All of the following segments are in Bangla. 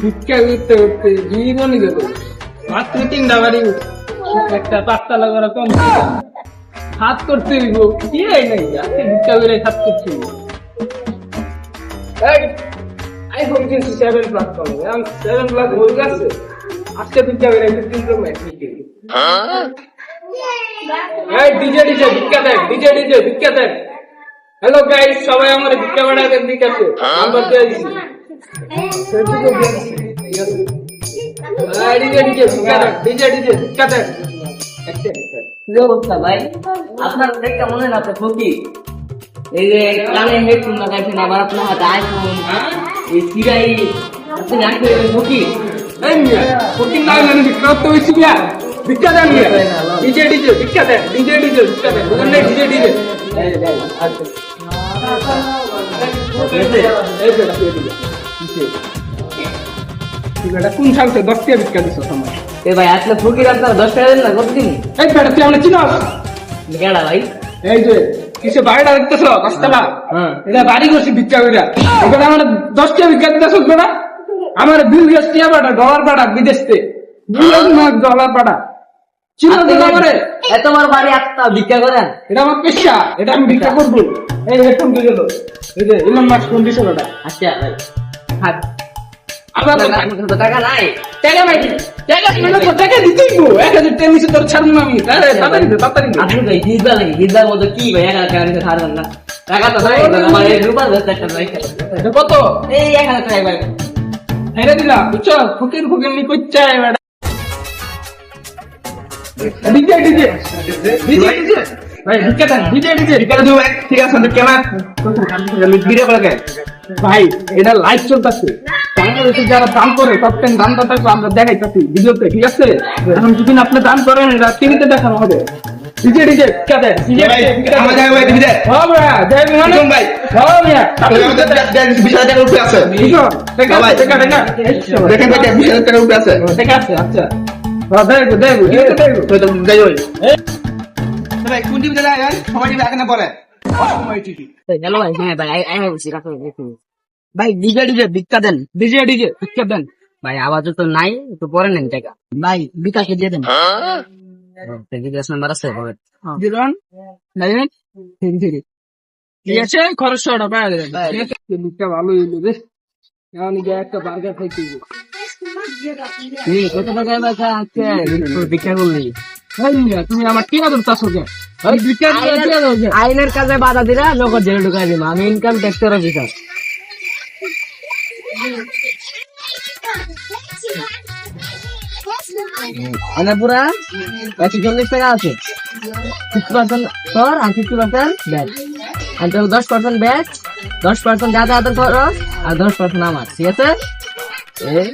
ভিক্ষা করতে করতে জীবনই গেল। মাত্র 3টা বাড়ি, একটা 5তলা করা কম হাত করতে দিব কি নাই আজকে ভিক্ষা করে হাত করতে দিব। আইফোন কিনছি 7 প্লাস পাবো, 7 প্লাস হয়ে গেছে। আজকে ভিক্ষা করে 3 ম্যাচ নিতে ডিজে ডিজে ভিক্ষা দেন, ডিজে ডিজে ভিক্ষা দেন। হ্যালো গাইস, সবাই আমার ভিক্ষা বাড়াবেন, ঠিক আছে? নাম্বার দিয়ে দিচ্ছি। ডিজে ডিজে ভিক্ষা দেন, ডিজে ডিজে ভিক্ষা দেন। কি অবস্থা ভাই? আপনার দেখতে মনে হয় না আপনি ফকির। এই যে কানে হেডফোন লাগাইছেন, আবার আপনার হাতে আইফোন, এই সিরাই, আপনি রাখতে ফকির। এই মিয়া ফকির না হলে ভিক্ষা করতে হইছি মিয়া। ভিক্ষা দেন মিয়া, ডিজে ডিজে ভিক্ষা দেন, ডিজে ডিজে ভিক্ষা দেন, বুঝলেন না? ডিজে ডিজে কোন সালতে 10 টাকা ভিক্ষা দিচ্ছ তোমার? এ ভাই আসলে ফকির আপনার 10 টাকা দেন না কতদিন? এই বেটা তুই আমরা চিনস? কেডা ভাই? এই যে কিসে বাড়িটা দেখতেছ 10 টাকা? এটা বাড়ি করছি ভিক্ষা কইরা। এখানে আমার 10 টাকা ভিক্ষা দিতেছ বেটা? আমার বিল গ্যাস টিয়া বাটা, ডলার বাটা, বিদেশতে ডলার বাটা চিনো দিন আমারে। এত বড় বাড়ি একটা ভিক্ষা করেন? এটা আমার পেশা, এটা আমি ভিক্ষা করবো। এই হেডফোন দিয়ে গেল, এই যে ইলন মাস্ক কোন দিছে ওটা। আচ্ছা ভাই হাত আবার টাকা নাই, টাকা নাই, টাকা মানে তো টাকা দিতেই গো। 1000 টাকা নিচে তোর ছাড়বো না আমি। আরে তাড়াতাড়ি দে, তাড়াতাড়ি দে। আপনি ভাই হিজা লাগে, হিজার মধ্যে কি ভাই 1000 টাকা নিতে ছাড়বেন না? টাকা তো নাই, আমার এই রূপার ব্যস্ত একটা নাই। এটা কত? এই 1000 টাকা ভাই। হেরে দিলা বুঝছো? ফকির ফকির নি কইছে বেটা। ডিজে ডিজে ডিজে ডিজে ভাই ভিক্ষা দেন, ডিজে ডিজে ভিক্ষা দাও ভাই। ঠিক আছে কেমন ভিডিও করে গে ভাই? এটা লাইভ চলতেছে, বাংলাদেশে যারা দান করে টপ 10 দানটা থাকবে আমরা দেখাইতাছি ভিডিওতে, ঠিক আছে? এখন যদি আপনি দান করেন এটা টিভিতে দেখানো হবে। ডিজে ডিজে ভিক্ষা দেন, ডিজে আমার জায়গায় ভাই দিবি দে। হ্যাঁ ভাই দেখ মানে ভাই হ্যাঁ মিয়া বিশাল টাকার উপরে আছে। দেখা দেখা দেখা দেখেন ভাই বিশাল টাকার উপরে আছে। দেখা আছে। আচ্ছা দেখো দেখো দেখো তো যাই ওই ভাই কোন টিভি দেয় সবাই টিভি এখানে বলে অসময় টিভি। হ্যালো ভাই। হ্যাঁ ভাই আই বলছি রাখো দেখুন ভাই ডিজে ডিজে ভিক্ষা দেন, ডিজে ডিজে ভিক্ষা দেন। ভাই আওয়াজ তো নাই, একটু পরে নেন টাকা। ভাই বিকাশে দিয়ে দেন। বিকাশ নাম্বার আছে হবে? দিলাম নাইন ঠিক আছে, খরচটা পাওয়া যাবে। ভিক্ষা ভালো হইলো রে, এখন একটা বার্গার খাইতে দিব। কত টাকা বাঁচা আছে ভিক্ষা করলি? তুমি আমার টিয়া ধরতাছো কে? আইনের কাজে বাধা দিলা, নগদ জেলে ঢুকাই দিলাম। আমি ইনকাম ট্যাক্সের অফিসার। মানে পুরা 140 টাকা আছে। 50% কর আর 50% ব্যাট। আর 10% ব্যাট, 10% যাতায়াতের খরচ আর 10% আমার, ঠিক আছে? এই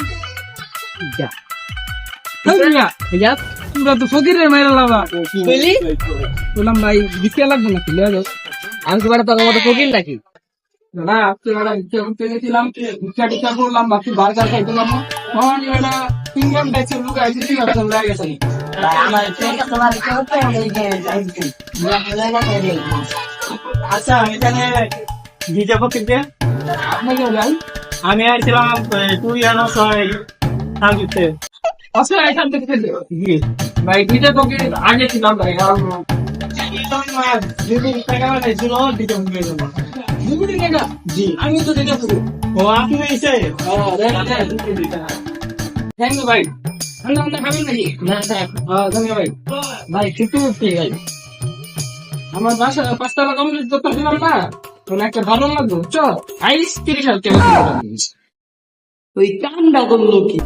যা তোমরা তো ফকিরে মেরে লাভা বললাম ভাই ভিক্ষা লাগবে না খুলে যাও। আমি কি তোর মতো ফকির নাকি? না ভিক্ষা করতে গেছিলাম, ভিক্ষা টিক্ষা করলাম, বাকি বার্গার খাইছিলাম। ইনকাম ট্যাক্সের লোক আইসি, ঠিক আছে লাগে গেছে। আচ্ছা এখানে ডিজে ফকিরকে আপনাকে ভাই আমি আইছিলাম তুই জানো সাংগীতে আসলে এখান থেকে ভাই ডিজে ফকির আগে ছিলাম ভাই। জি আমি তো ডিজে ফকির। ও আপনি এসে থ্যাংক ইউ ভাই। ঠান্ডা ঠান্ডা খাবেন নাকি? ধন্যবাদ ভাই। ভাই কিন্তু ভাই আমার বাসা 5 টাকা কমপ্লিট করতে পারলাম না, মানে একটা ভালো লাগলো বুঝছো? 30,000 টাকা ওই কামটা করলো কি?